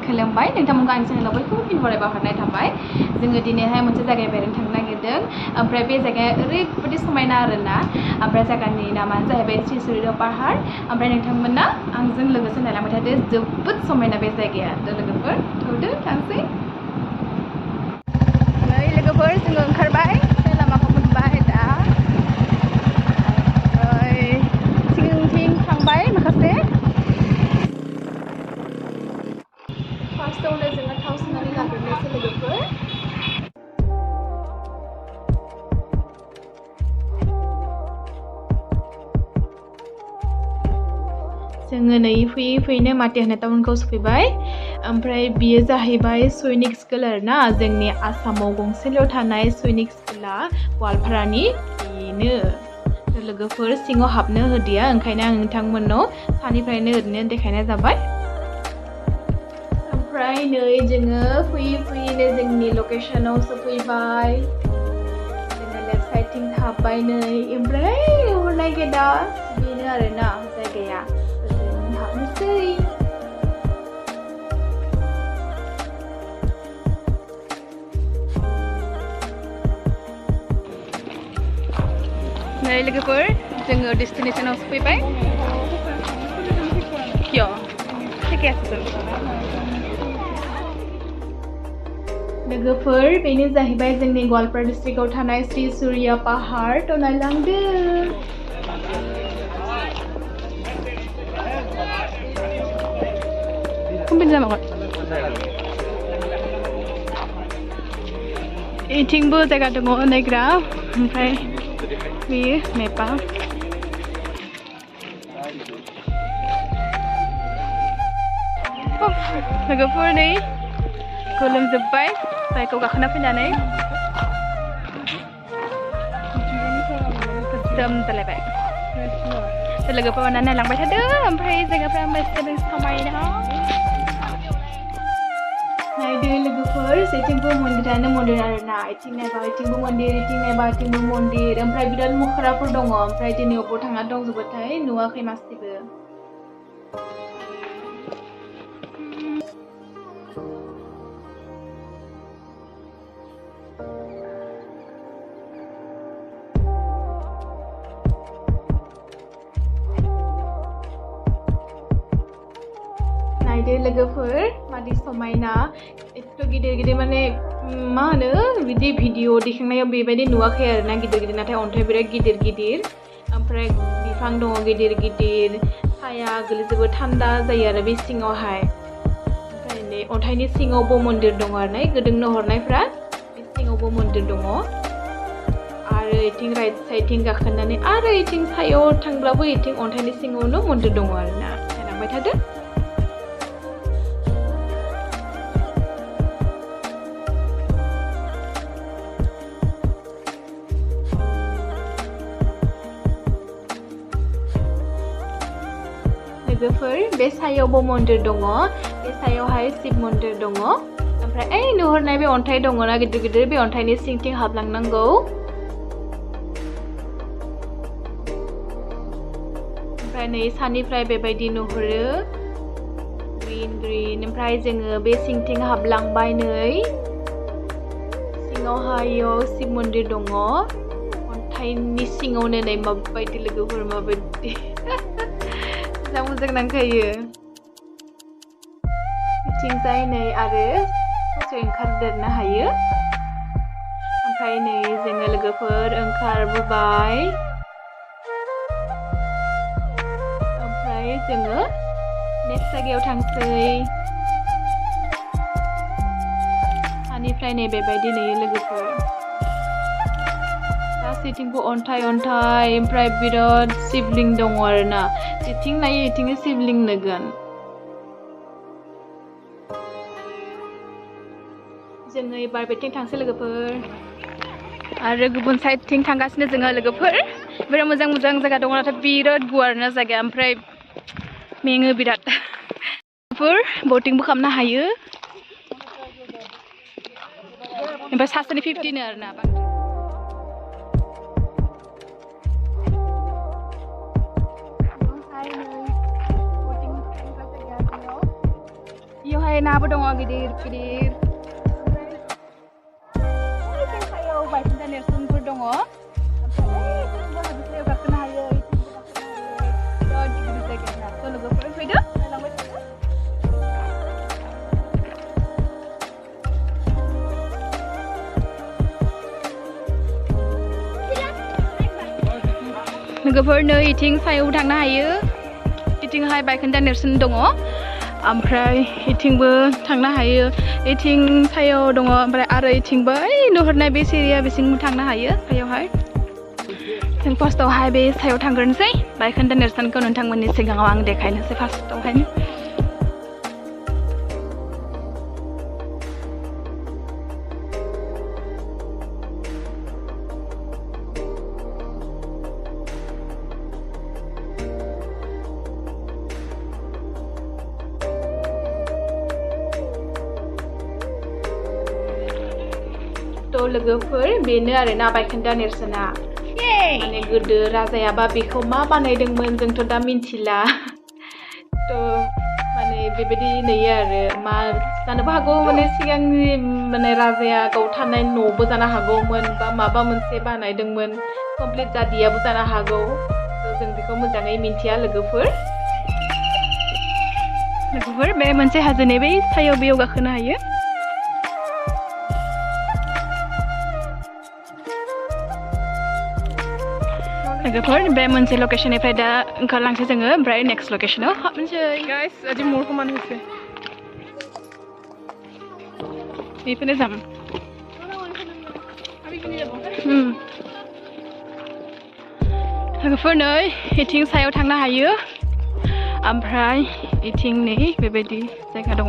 खुलुमबाय नोंथांमोनखौ आंनि चेनेलाव बयखौबो फिन बरायबा हरनाय थाबाय जोङो दिनैहाय मोनसे जायगायाव बेरायनो थांनो नागिरदों ओमफ्राय बे जायगाया ओरैबायदि समायना आरोना ओमफ्राय जायगानि नामानो जाहैबाय सुर्या पाहार ओमफ्राय नोंथांमोना आंजों लोगोसे नायलांबाय थादो जोबोद समायना बे जायगाया लोगोफोर थौदो थांसै नै लोगोफोर जोङो ओंखारबाय लामाखौ मोनबाय दा सिगांथिं थांबाय माखासे फार्स्टआवनो जोङो थाव सोनानै लाग्रोनोसै लोगोफोर जोङो नै फैयै फैयैनो माथि होननाय टाउनखौ सफैबाय ओमफ्राय बियो जाहैबाय सैनिक स्कुल आरोना जोंनि आसामाव गंसेल' थानाय सैनिक स्कुला गवालपारानि बेनो लोगोफोर सिङाव हाबनो होदिया ओंखायनो आं नोंथांमोननाव सानिफ्रायनो ओरैनो देखायनाय जाबाय ओमफ्राय नै जोङो फैयै फैयैनो जोंनि लकेसनाव सफैबाय जोङो लेफ्ट साइडथिं हाबबाय नै ओमफ्राय नुहुरनाय गेटआ बेनो आरोना जायगाया जों हाबनोसै नै लोगोफोर जोङो डेस्टिनेसनाव सफैबाय किय ঠিকে আছে लोगोफोर बेनो जाहैबाय जोंनि गवालपारा डिस्ट्रिक्टआव थानाय श्री सूर्या पाहार थ' नायलांदो इथिंबो जायगा दङ नायग्रा ओमफ्राय बेयो मेपा लोगोफोर नै गोलोमजोब्बाय बाइकआव गाखोना फैनानै गोसोम जालायबाय लोगोफोर नायलांबाय थादो ओमफ्राय जायगाफ्रा बेसेबां समायना नायदो लोगोफोर जेथिंबो मन्दिरानो मन्दिर आरोना इथिं नायबा इथिंबो मन्दिर इथिं नायबा इथिंबो मन्दिर ओमफ्राय बिराद मुखुराफोर दङ ओमफ्राय दिनै अबाव थांना दंजोबोथाय नुवाखै मासेबो नायदो लोगोफोर मादि समायना एथ' गिदिर गिदिर माने मा होनो बिदि भिडिअ दिखांनायाव बेबायदि नुवाखै आरोना गिदिर गिदिर नाथाय अन्थाइ बिराद गिदिर गिदिर ओमफ्राय बिफां दङ गिदिर गिदिर साया गोलैजोबो थान्दा जायो आरो बे सिङावहाय ओमफ्राय नै अन्थाइनि सिङावबो मन्दिर दङ आरो ना गोदोंनो हरनायफ्रा बे सिङावबो मन्दिर दङ आरो इथिं राइट साइडथिं गाखोनानै आरो इथिं सायाव थांब्लाबो इथिं अन्थाइनि सिङावनो मन्दिर दङ आरोना नायलांबाय थादो लोगोफोर बे सायावबो मन्दिर दङ बे सायावहाय शिब मन्दिर दङ ओमफ्राय ओइ नुहुरनाय बे अन्थाइ दङना गिदिर गिदिर बे अन्थाइनि सिंथिं हाबलांनांगौ ओमफ्राय नै सानिफ्राय बेबायदि नुहुरो ग्रिन ग्रिन ओमफ्राय जोङो बे सिंथिं हाबलांबाय नै सिङावहाय शिब मन्दिर दङ अन्थाइनि सिङावनो नै माबायदि लोगोफोर माबायदि मोजां नांखायो बिथिंजाय नै आरो ससे ओंखारदेरनो हायो ओमफ्राय नै जोङो लोगोफोर ओंखारबोबाय ओमफ्राय जोङो नेक्स्ट जायगायाव थांसै सानिफ्राय नै बेबायदि नुयो लोगोफोर गासैथिंबो अन्थाइ अन्थाइ ओमफ्राय बिराद शिबलिंग दङ आरोना जेथिं नायो इथिंनो शिबलिंग नुगोन जोङो एबार बेथिं थांसै लोगोफोर आरो गुबुन साइडथिं थांगासिनो जोङो लोगोफोर बिराद मोजां मोजां जायगा दङ नाथाय बिराद गुवारना जायगाया ओमफ्राय मेङो बिराद बटिंबो खालामनो हायो ओमफ्राय सासेनि 50 आरोना ओमफ्राय नाबो दङ गिदिर गिदिर ओमफ्राय सायाव बायखोन्दा नेरसोनफोर दङ ओमफ्राय हाजो सायाव गाखोनो हायो बिराद गिदिर जायगाया थ' लोगोफोर फैदो नायलांबाय थादो लोगोफोर नै इथिं सायाव थांनो हायो इथिंहाय बायखोन्दा नेरसोन दङ ओमफ्राय इथिंबो थांनो हायो इथिं सायाव दङ ओमफ्राय आरो इथिंबो ओइ नुहुरनाय बे सिरिया बेसिम थांनो हायो सायावहाय जों फार्स्टआवहाय बे सायाव थांग्रोनोसै बायखोन्दा नेरसोनखौ नोंथांमोननि सिगाङाव आं देखायनोसै फार्स्टआवहाय थ' लोगोफोर बेनो आरोना बायखोन्दा नेरसोना माने गोदो राजायाबा बेखौ मा बानायदोंमोन जोंथ' दा मिन्थिला थ' माने बेबायदि नुयो आरो मा जानोबो हागौ माने सिगांनि माने राजाया गाव थानाय न'बो जानो हागौमोन बा माबा मोनसे बानायदोंमोन कमप्लिट जादियाबो जानो हागौ थ' जों बेखौ मोजाङै मिन्थिया लोगोफोर बे मोनसे हाजोनि बै सायाव बेयाव गाखोनो हायो लोगोफोर बे मोनसे लकेशननिफ्राय दा ओंखारलांसै जोङो ओमफ्राय नेक्स्ट लकेशनाव हाबनोसै गाइस আজি মোৰ সমান হৈছে এইফালে যাম लोगोफोर नै इथिं सायाव थांनो हायो ओमफ्राय इथिं नै बेबायदि जायगा दङ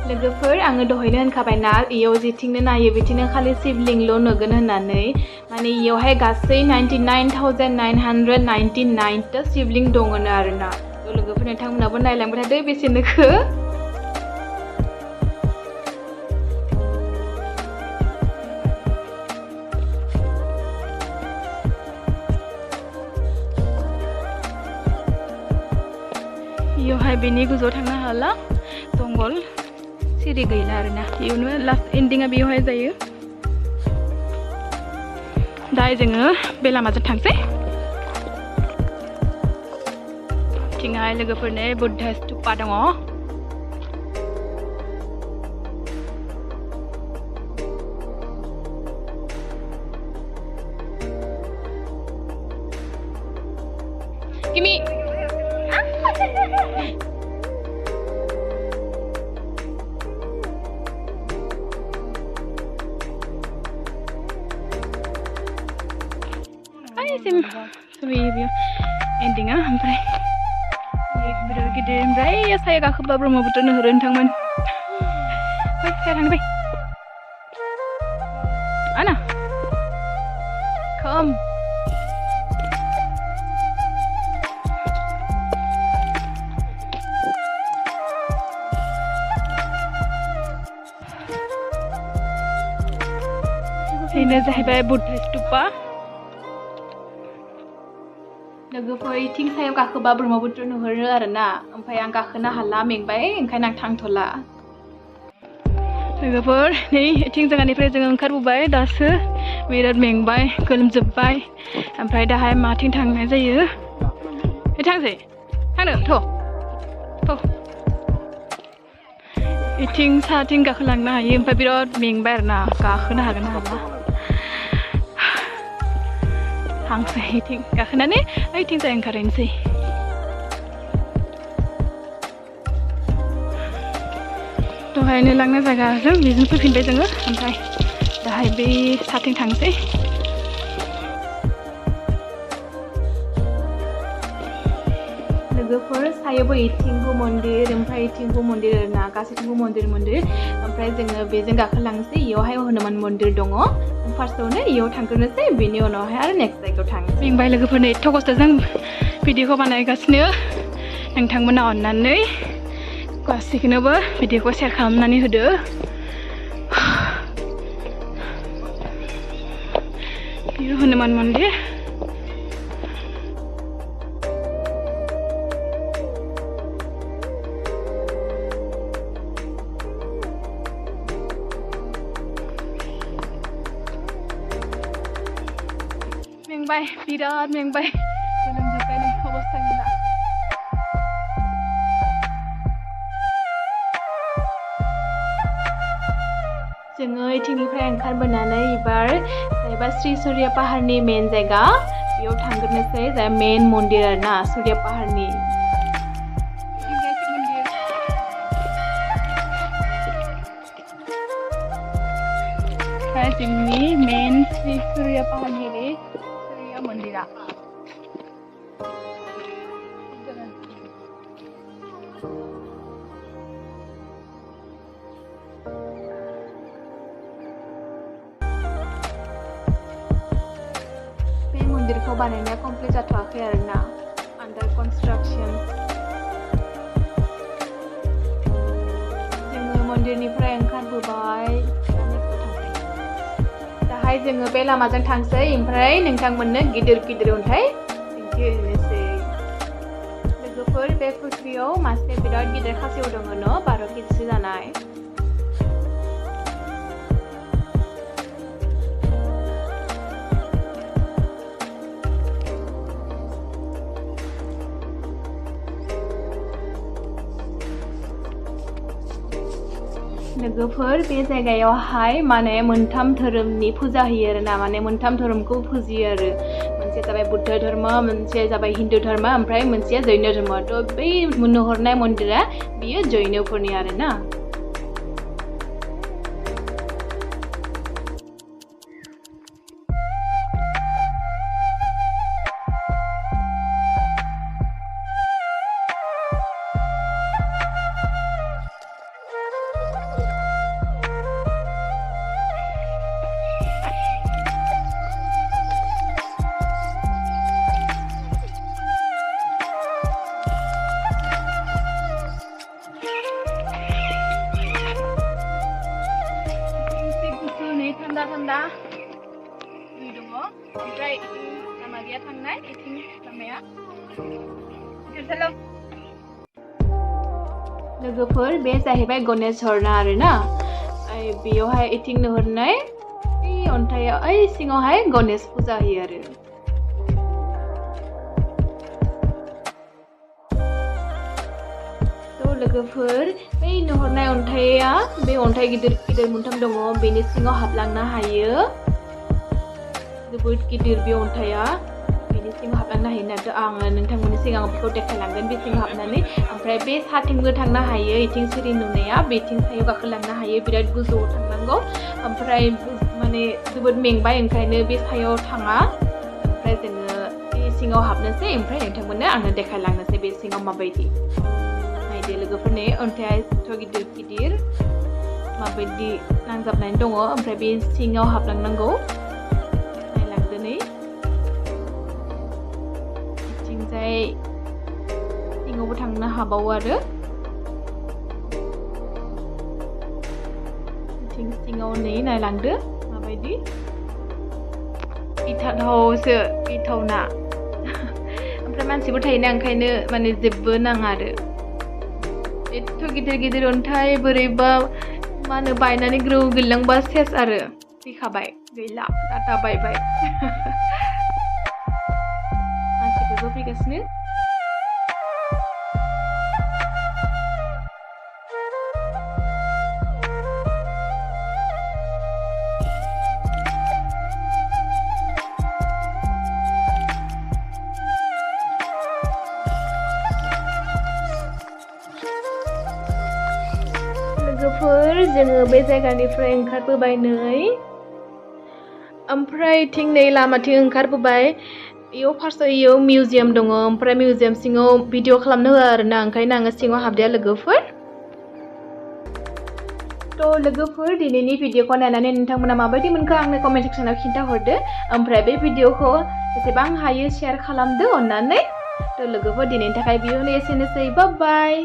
लोगोफोर आङो दहायनो होनखाबायना इयाव जेथिंनो नायो बिथिंनो खालि शिवलिंल' नुगोन होननानै माने इयावहाय गासै 99,999 ता शिवलिंग दङनो आरोना थ' लोगोफोर नोंथांमोनाबो नायलांबाय थादो बेसेनोखो इयावहाय बेनि गोजौआव थांनो हाला जंगल सिरि गैला आरोना इयावनो लास्ट एन्डिंआ बेयावहाय जायो दा जोङो बे लामाजों थांसै थिंहाय लोगोफोरनो बुद्ध स्तुपा दङ Kimi Surya endingnya oमफ्राय bener gede oमफ्राय saya गाखोबा Brahmaputra नुहुरो नोंथांमोन फै saya थांनो फै Ana come ini जाहैबाय बुद्ध स्तुपा लोगोफोर इथिं सायाव गाखोबा ब्रह्मपुत्र नुहुरो आरोना ओमफ्राय आं गाखोनो हाला मेंबाय ओंखायनो आं थांथ'ला लोगोफोर नै इथिं जायगानिफ्राय जों ओंखारबोबाय दासो बिराद मेंबाय गोलोमजोबबाय ओमफ्राय दाहाय माथिं थांनाय जायो थांसै थांनो थ' इथिं साथिं गाखोलांनो हायो ओमफ्राय बिराद मेंबाय आरोना गाखोनो हागोन ना हाला थांसै इथिं गाखोनानै ओइथिं जाय ओंखारहैनोसै दहायनो लांनाय जायगाजों बेजों फैफिनबाय जोङो ओमफ्राय दाहाय बे साथिं थांसै लोगोफोर सायावबो इथिंबो मन्दिर ओमफ्राय इथिंबो मन्दिर आरोना गासैथिंबो मन्दिर ओमफ्राय जोङो बेजों गाखोलांसै इयावहाय हनुमान मन्दिर दङ फार्स्टआवनो इयाव थांग्रोनोसै बेनि उनावहाय आरो नेक्स्ट जायगायाव थांसै मेंबाय लोगोफोरनो एथ' खस्थ'जों भिडिअखौ बानायगासिनो नोंथांमोना अननानै गासैखौनोबो भिडिअखौ शेयार खालामनानै होदो बेयो हनुमान मन्दिर मेंबाय बिराद मेंबाय गोलोमजोब्बाय नै अबस्था गैला जोङो इथिंनिफ्राय ओंखारबोनानै एबार जाहैबा श्री सूर्या पाहारनि मेन जायगा बेयाव थांग्रोनोसै जाय मेन मन्दिर आरोना सूर्या पाहारनि जोंनि मेन श्री सूर्या पाहारनि बे सूर्या मन्दिरा मन्दिरखौ बानायनाया कमप्लिट जाथ'वाखै आरोना आन्डार कनस्ट्राक्सन जोङो मन्दिरनिफ्राय ओंखारबोबाय दाहाय जोङो बे लामाजों थांसै ओमफ्राय नोंथांमोननो गिदिर गिदिर अन्थाइ दिन्थिहोनोसै लोगोफोर बे फुख्रियाव मासे बिराद गिदिर खासेव दङ न' 12 केजिसो जानाय लोगोफोर बे जायगायावहाय माने मोनथाम धोरोमनि फुजा होयो आरोना माने मोनथाम धोरोमखौ फुजियो आरो मोनसे जाबाय बुद्ध धर्म मोनसे जाबाय हिन्दु धर्म ओमफ्राय मोनसेया जैन धर्म थ' बै नुहुरनाय मन्दिरा बियो जैनफोरनि आरोना थान्दा दै दङ ओमफ्राय लामा गैया थांनाय इथिं लामाया लोगोफोर बे जाहैबाय गणेश झरना आरोना बेयावहाय इथिं नुहुरनाय अन्थाइयाव सिङावहाय गणेश फुजा होयो आरो लोगोफोर बै नुहुरनाय अन्थाइया बे अन्थाइ गिदिर गिदिर मोनथाम दङ बेनि सिङाव हाबलांनो हायो जोबोद गिदिर बे अन्थाइया बेनि सिङाव हाबलांनो हायो नाथ' आङो नोंथांमोननि सिगाङाव बेखौ देखायलांगोन बे सिङाव हाबनानै ओमफ्राय बे साथिंबो थांनो हायो इथिं सिरि नुनाया बेथिं सायाव गाखोलांनो हायो बिराद गोजौआव थांनांगौ ओमफ्राय माने जोबोद मेंबाय ओंखायनो बे सायाव थाङा ओमफ्राय जोङो बे सिङाव हाबनोसै ओमफ्राय नोंथांमोननो आङो देखायलांनोसै बे सिङाव माबायदि लोगोफोरनि अन्थाइया एथ' गिदिर गिदिर माबायदि नांजाबनानै दङ ओमफ्राय बे सिङाव हाबलांनांगौ नायलांदो नै बिथिंजाय सिङावबो थांनो हाबावो आरो बिथिं सिङाव नै नायलांदो माबायदि गिथावसो गिथावना ओमफ्राय मानसिबो थायोना ओंखायनो माने जेबो नाङा आरो एथ' गिदिर गिदिर अन्थाइ बोरैबा मा होनो बायनानै ग्रौ गोलैलांबा सेस आरो फैखाबाय गैला टाटा बाय बाय मानसिफोरबो फैगासिनो लोगोफोर जोङो बे जायगानिफ्राय ओंखारबोबाय नै ओमफ्राय थिं नै लामाथिं ओंखारबोबाय इयाव फार्स्टआव इयाव मिउजियाम दङ ओमफ्राय मिउजियाम सिङाव भिडिअ खालामनो होआ आरोना ओंखायनो आङो सिङाव हाबदिया लोगोफोर थ' लोगोफोर दिनैनि भिडिअखौ नायनानै नोंथांमोना माबायदि मोनखो आंनो कमेन्ट सेक्सनाव खिन्थाहरदो ओमफ्राय बे भिडिअखौ जेसेबां हायो शेयार खालामदो अननानै थ' लोगोफोर दिनैनि थाखाय बेयावनो एसेनोसै बाय बाय